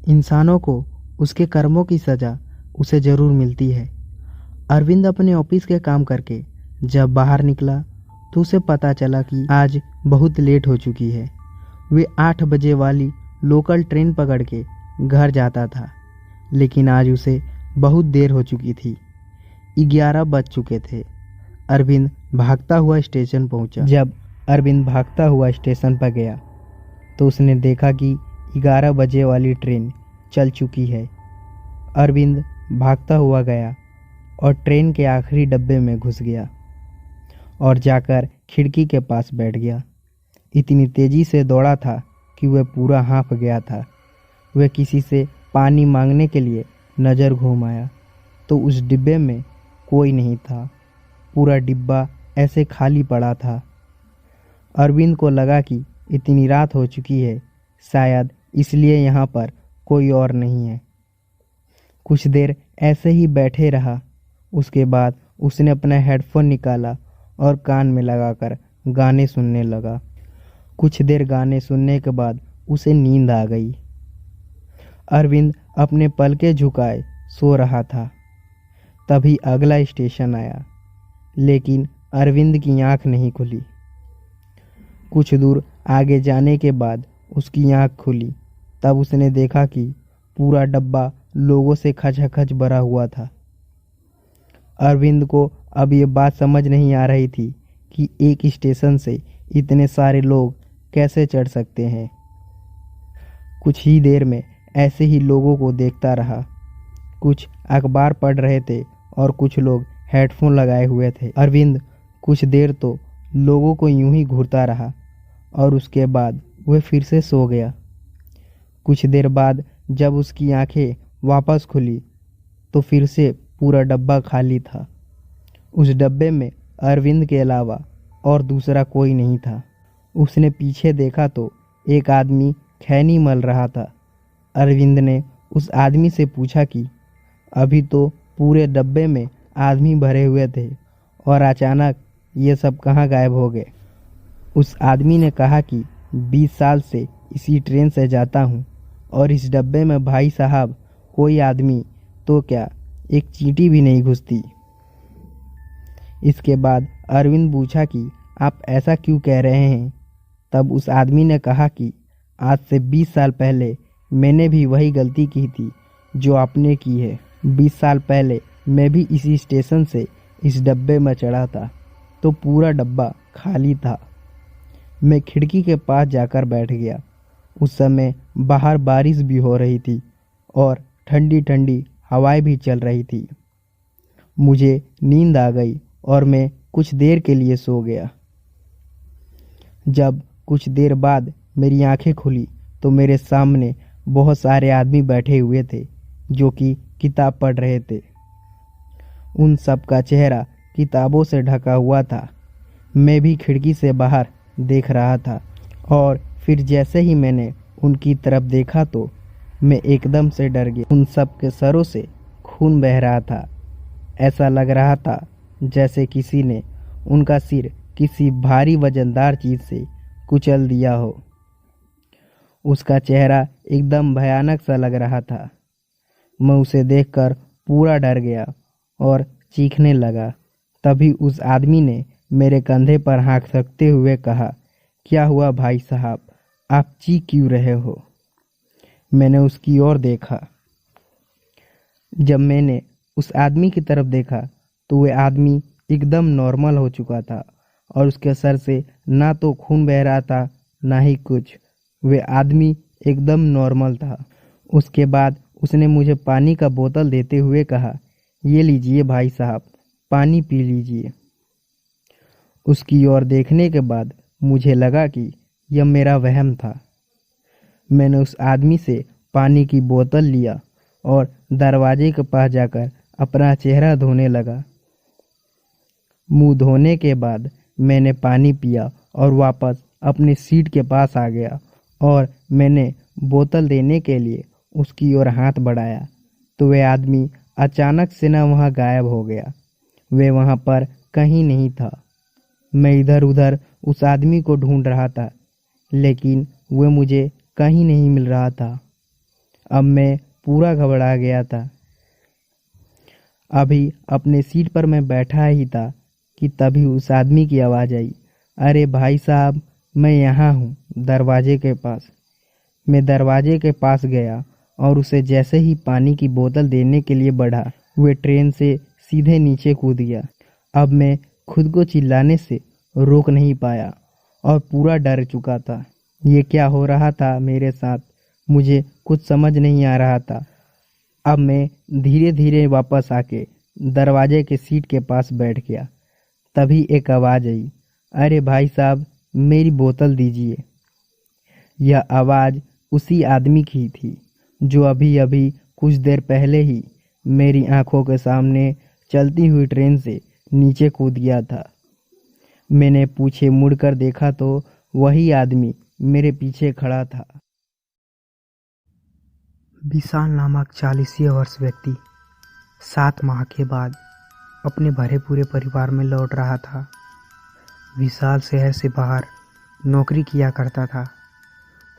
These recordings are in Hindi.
इंसानों को उसके कर्मों की सज़ा उसे ज़रूर मिलती है। अरविंद अपने ऑफिस के काम करके जब बाहर निकला तो उसे पता चला कि आज बहुत लेट हो चुकी है। वे 8 बजे वाली लोकल ट्रेन पकड़ के घर जाता था, लेकिन आज उसे बहुत देर हो चुकी थी। 11 बज चुके थे। अरविंद भागता हुआ स्टेशन पहुंचा। जब अरविंद भागता हुआ स्टेशन पर गया तो उसने देखा कि 11 बजे वाली ट्रेन चल चुकी है। अरविंद भागता हुआ गया और ट्रेन के आखिरी डब्बे में घुस गया और जाकर खिड़की के पास बैठ गया। इतनी तेज़ी से दौड़ा था कि वह पूरा हाँफ गया था। वह किसी से पानी मांगने के लिए नज़र घुमाया तो उस डिब्बे में कोई नहीं था। पूरा डिब्बा ऐसे खाली पड़ा था। अरविंद को लगा कि इतनी रात हो चुकी है, शायद इसलिए यहाँ पर कोई और नहीं है। कुछ देर ऐसे ही बैठे रहा। उसके बाद उसने अपना हेडफोन निकाला और कान में लगाकर गाने सुनने लगा। कुछ देर गाने सुनने के बाद उसे नींद आ गई। अरविंद अपने पलके झुकाए सो रहा था। तभी अगला स्टेशन आया, लेकिन अरविंद की आंख नहीं खुली। कुछ दूर आगे जाने के बाद उसकी आंख खुली। तब उसने देखा कि पूरा डब्बा लोगों से खचाखच भरा हुआ था। अरविंद को अब ये बात समझ नहीं आ रही थी कि एक स्टेशन से इतने सारे लोग कैसे चढ़ सकते हैं। कुछ ही देर में ऐसे ही लोगों को देखता रहा। कुछ अखबार पढ़ रहे थे और कुछ लोग हेडफोन लगाए हुए थे। अरविंद कुछ देर तो लोगों को यूं ही घूरता रहा और उसके बाद वह फिर से सो गया। कुछ देर बाद जब उसकी आंखें वापस खुली तो फिर से पूरा डब्बा खाली था। उस डब्बे में अरविंद के अलावा और दूसरा कोई नहीं था। उसने पीछे देखा तो एक आदमी खैनी मल रहा था। अरविंद ने उस आदमी से पूछा कि अभी तो पूरे डब्बे में आदमी भरे हुए थे और अचानक ये सब कहाँ गायब हो गए। उस आदमी ने कहा कि 20 साल से इसी ट्रेन से जाता हूँ और इस डब्बे में भाई साहब कोई आदमी तो क्या एक चींटी भी नहीं घुसती। इसके बाद अरविंद पूछा कि आप ऐसा क्यों कह रहे हैं। तब उस आदमी ने कहा कि आज से 20 साल पहले मैंने भी वही गलती की थी जो आपने की है। 20 साल पहले मैं भी इसी स्टेशन से इस डब्बे में चढ़ा था तो पूरा डब्बा खाली था। मैं खिड़की के पास जाकर बैठ गया। उस समय बाहर बारिश भी हो रही थी और ठंडी ठंडी हवाएं भी चल रही थी। मुझे नींद आ गई और मैं कुछ देर के लिए सो गया। जब कुछ देर बाद मेरी आंखें खुली तो मेरे सामने बहुत सारे आदमी बैठे हुए थे जो कि किताब पढ़ रहे थे। उन सब का चेहरा किताबों से ढका हुआ था। मैं भी खिड़की से बाहर देख रहा था और फिर जैसे ही मैंने उनकी तरफ देखा तो मैं एकदम से डर गया। उन सब के सरों से खून बह रहा था। ऐसा लग रहा था जैसे किसी ने उनका सिर किसी भारी वजनदार चीज से कुचल दिया हो। उसका चेहरा एकदम भयानक सा लग रहा था। मैं उसे देखकर पूरा डर गया और चीखने लगा। तभी उस आदमी ने मेरे कंधे पर हाथ रखते हुए कहा, क्या हुआ भाई साहब, आप चीख क्यों रहे हो। मैंने उसकी ओर देखा। जब मैंने उस आदमी की तरफ देखा तो वह आदमी एकदम नॉर्मल हो चुका था और उसके सर से ना तो खून बह रहा था ना ही कुछ। वह आदमी एकदम नॉर्मल था। उसके बाद उसने मुझे पानी का बोतल देते हुए कहा, ये लीजिए भाई साहब, पानी पी लीजिए। उसकी ओर देखने के बाद मुझे लगा कि यह मेरा वहम था। मैंने उस आदमी से पानी की बोतल लिया और दरवाजे के पास जाकर अपना चेहरा धोने लगा। मुंह धोने के बाद मैंने पानी पिया और वापस अपनी सीट के पास आ गया और मैंने बोतल देने के लिए उसकी ओर हाथ बढ़ाया तो वह आदमी अचानक से न वहाँ गायब हो गया। वह वहाँ पर कहीं नहीं था। मैं इधर उधर उस आदमी को ढूंढ रहा था, लेकिन वह मुझे कहीं नहीं मिल रहा था। अब मैं पूरा घबरा गया था। अभी अपने सीट पर मैं बैठा ही था कि तभी उस आदमी की आवाज़ आई, अरे भाई साहब, मैं यहाँ हूँ दरवाजे के पास। मैं दरवाजे के पास गया और उसे जैसे ही पानी की बोतल देने के लिए बढ़ा, वे ट्रेन से सीधे नीचे कूद गया। अब मैं खुद को चिल्लाने से रोक नहीं पाया और पूरा डर चुका था। ये क्या हो रहा था मेरे साथ, मुझे कुछ समझ नहीं आ रहा था। अब मैं धीरे धीरे वापस आके दरवाजे के सीट के पास बैठ गया। तभी एक आवाज़ आई, अरे भाई साहब, मेरी बोतल दीजिए। यह आवाज़ उसी आदमी की थी जो अभी अभी कुछ देर पहले ही मेरी आंखों के सामने चलती हुई ट्रेन से नीचे कूद गया था। मैंने पीछे मुड़कर देखा तो वही आदमी मेरे पीछे खड़ा था। विशाल नामक 40 वर्ष व्यक्ति 7 माह के बाद अपने भरे पूरे परिवार में लौट रहा था। विशाल शहर से बाहर नौकरी किया करता था।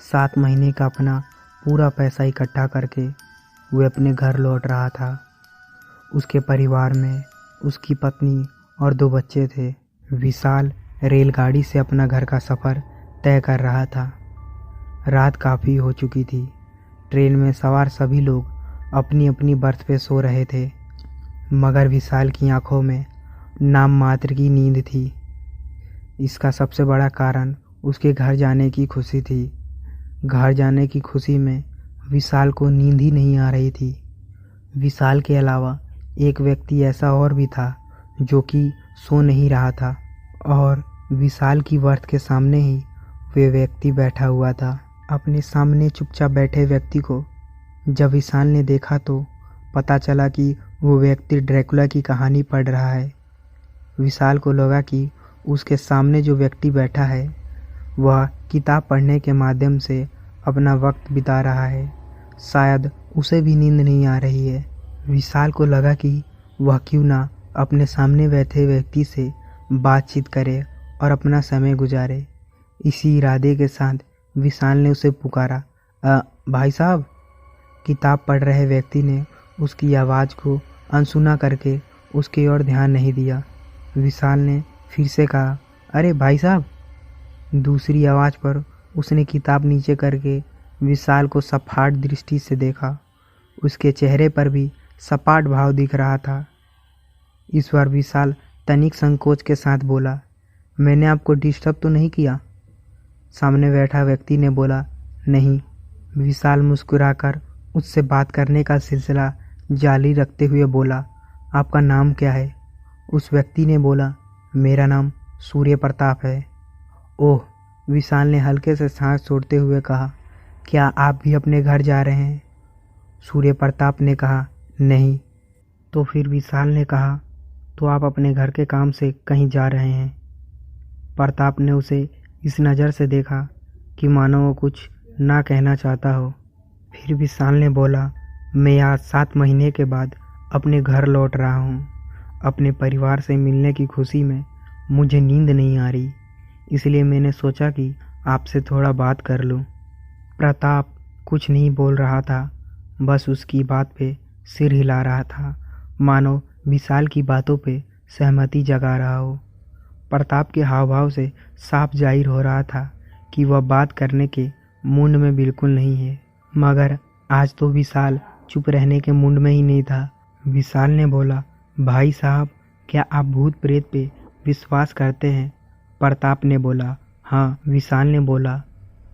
7 महीने का अपना पूरा पैसा इकट्ठा करके वह अपने घर लौट रहा था। उसके परिवार में उसकी पत्नी और 2 बच्चे थे। विशाल रेलगाड़ी से अपना घर का सफ़र तय कर रहा था। रात काफ़ी हो चुकी थी। ट्रेन में सवार सभी लोग अपनी अपनी बर्थ पे सो रहे थे, मगर विशाल की आंखों में नाम मात्र की नींद थी। इसका सबसे बड़ा कारण उसके घर जाने की खुशी थी। घर जाने की खुशी में विशाल को नींद ही नहीं आ रही थी। विशाल के अलावा एक व्यक्ति ऐसा और भी था जो कि सो नहीं रहा था और विशाल की बर्थ के सामने ही वे व्यक्ति बैठा हुआ था। अपने सामने चुपचाप बैठे व्यक्ति को जब विशाल ने देखा तो पता चला कि वो व्यक्ति ड्रैकुला की कहानी पढ़ रहा है। विशाल को लगा कि उसके सामने जो व्यक्ति बैठा है वह किताब पढ़ने के माध्यम से अपना वक्त बिता रहा है। शायद उसे भी नींद नहीं आ रही है। विशाल को लगा कि वह क्यों ना अपने सामने बैठे व्यक्ति से बातचीत करे और अपना समय गुजारे। इसी इरादे के साथ विशाल ने उसे पुकारा, भाई साहब। किताब पढ़ रहे व्यक्ति ने उसकी आवाज़ को अनसुना करके उसकी ओर ध्यान नहीं दिया। विशाल ने फिर से कहा, अरे भाई साहब। दूसरी आवाज़ पर उसने किताब नीचे करके विशाल को सपाट दृष्टि से देखा। उसके चेहरे पर भी सपाट भाव दिख रहा था। इस बार विशाल तनिक संकोच के साथ बोला, मैंने आपको डिस्टर्ब तो नहीं किया? सामने बैठा व्यक्ति ने बोला, नहीं। विशाल मुस्कुराकर उससे बात करने का सिलसिला जारी रखते हुए बोला, आपका नाम क्या है? उस व्यक्ति ने बोला, मेरा नाम सूर्य प्रताप है। ओह, विशाल ने हल्के से सांस छोड़ते हुए कहा, क्या आप भी अपने घर जा रहे हैं? सूर्य प्रताप ने कहा, नहीं। तो फिर विशाल ने कहा, तो आप अपने घर के काम से कहीं जा रहे हैं? प्रताप ने उसे इस नज़र से देखा कि मानो वो कुछ ना कहना चाहता हो। फिर विशाल ने बोला, मैं आज 7 महीने के बाद अपने घर लौट रहा हूँ। अपने परिवार से मिलने की खुशी में मुझे नींद नहीं आ रही, इसलिए मैंने सोचा कि आपसे थोड़ा बात कर लूँ। प्रताप कुछ नहीं बोल रहा था, बस उसकी बात पे सिर हिला रहा था, मानो विशाल की बातों पे सहमति जगा रहा हो। प्रताप के हाव भाव से साफ जाहिर हो रहा था कि वह बात करने के मूड में बिल्कुल नहीं है, मगर आज तो विशाल चुप रहने के मूड में ही नहीं था। विशाल ने बोला, भाई साहब, क्या आप भूत प्रेत पे विश्वास करते हैं? प्रताप ने बोला, हाँ। विशाल ने बोला,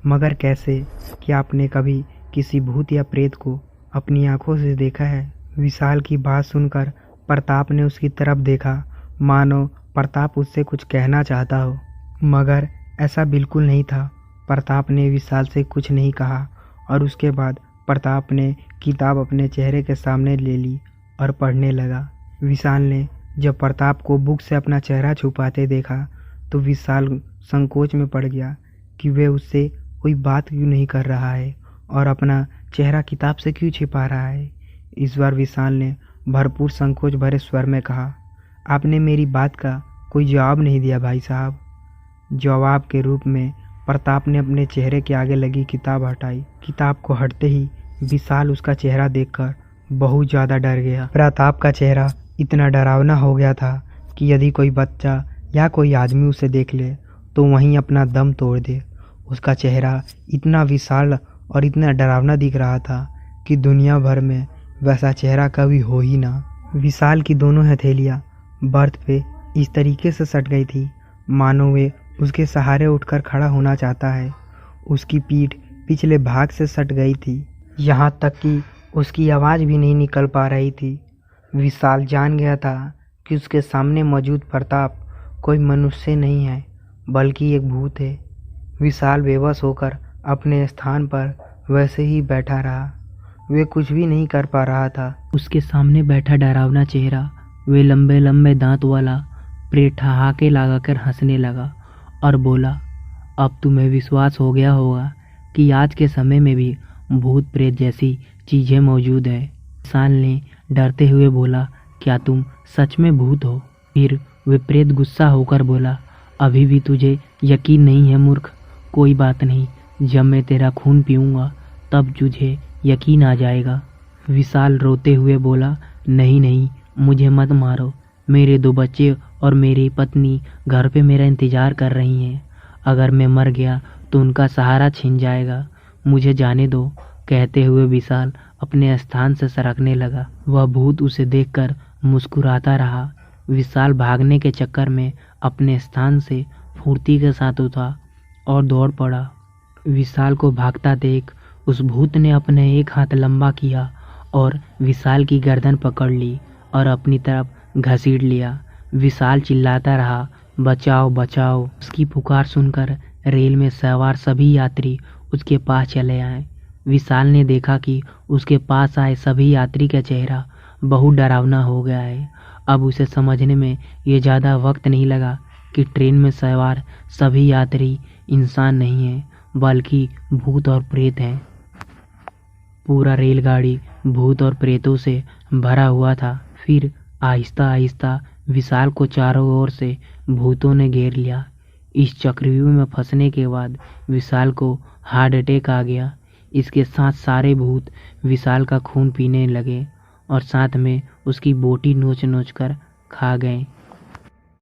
मगर कैसे? क्या आपने कभी किसी भूत या प्रेत को अपनी आंखों से देखा है? विशाल की बात सुनकर प्रताप ने उसकी तरफ देखा, मानो प्रताप उससे कुछ कहना चाहता हो, मगर ऐसा बिल्कुल नहीं था। प्रताप ने विशाल से कुछ नहीं कहा और उसके बाद प्रताप ने किताब अपने चेहरे के सामने ले ली और पढ़ने लगा। विशाल ने जब प्रताप को बुक से अपना चेहरा छुपाते देखा तो विशाल संकोच में पड़ गया कि वह उससे कोई बात क्यों नहीं कर रहा है और अपना चेहरा किताब से क्यों छिपा रहा है। इस बार विशाल ने भरपूर संकोच भरे स्वर में कहा, आपने मेरी बात का कोई जवाब नहीं दिया भाई साहब। जवाब के रूप में प्रताप ने अपने चेहरे के आगे लगी किताब हटाई। किताब को हटते ही विशाल उसका चेहरा देखकर बहुत ज़्यादा डर गया। प्रताप का चेहरा इतना डरावना हो गया था कि यदि कोई बच्चा या कोई आदमी उसे देख ले तो वहीं अपना दम तोड़ दे। उसका चेहरा इतना विशाल और इतना डरावना दिख रहा था कि दुनिया भर में वैसा चेहरा कभी हो ही ना। विशाल की दोनों हथेलियाँ बर्थ पे इस तरीके से सट गई थी मानो वे उसके सहारे उठकर खड़ा होना चाहता है। उसकी पीठ पिछले भाग से सट गई थी, यहाँ तक कि उसकी आवाज़ भी नहीं निकल पा रही थी। विशाल जान गया था कि उसके सामने मौजूद प्रताप कोई मनुष्य नहीं है बल्कि एक भूत है। विशाल बेबस होकर अपने स्थान पर वैसे ही बैठा रहा। वे कुछ भी नहीं कर पा रहा था। उसके सामने बैठा डरावना चेहरा, वे लंबे लंबे दांत वाला प्रेत ठहाके लगाकर हंसने लगा और बोला, अब तुम्हें विश्वास हो गया होगा कि आज के समय में भी भूत प्रेत जैसी चीज़ें मौजूद है। विशाल ने डरते हुए बोला, क्या तुम सच में भूत हो? फिर वे प्रेत गुस्सा होकर बोला, अभी भी तुझे यकीन नहीं है मूर्ख। कोई बात नहीं, जब मैं तेरा खून पीऊँगा तब तुझे यकीन आ जाएगा। विशाल रोते हुए बोला, नहीं नहीं, मुझे मत मारो। मेरे 2 बच्चे और मेरी पत्नी घर पे मेरा इंतज़ार कर रही हैं। अगर मैं मर गया तो उनका सहारा छिन जाएगा। मुझे जाने दो। कहते हुए विशाल अपने स्थान से सरकने लगा। वह भूत उसे देखकर मुस्कुराता रहा। विशाल भागने के चक्कर में अपने स्थान से फुर्ती के साथ उठा और दौड़ पड़ा। विशाल को भागता देख उस भूत ने अपने एक हाथ लंबा किया और विशाल की गर्दन पकड़ ली और अपनी तरफ घसीट लिया। विशाल चिल्लाता रहा, बचाओ बचाओ। उसकी पुकार सुनकर रेल में सवार सभी यात्री उसके पास चले आए। विशाल ने देखा कि उसके पास आए सभी यात्री का चेहरा बहुत डरावना हो गया है। अब उसे समझने में ये ज़्यादा वक्त नहीं लगा कि ट्रेन में सवार सभी यात्री इंसान नहीं हैं बल्कि भूत और प्रेत हैं। पूरा रेलगाड़ी भूत और प्रेतों से भरा हुआ था। फिर आहिस्ता आहिस्ता विशाल को चारों ओर से भूतों ने घेर लिया। इस चक्रव्यूह में फंसने के बाद विशाल को हार्ट अटैक आ गया। इसके साथ सारे भूत विशाल का खून पीने लगे और साथ में उसकी बोटी नोच नोच कर खा गए।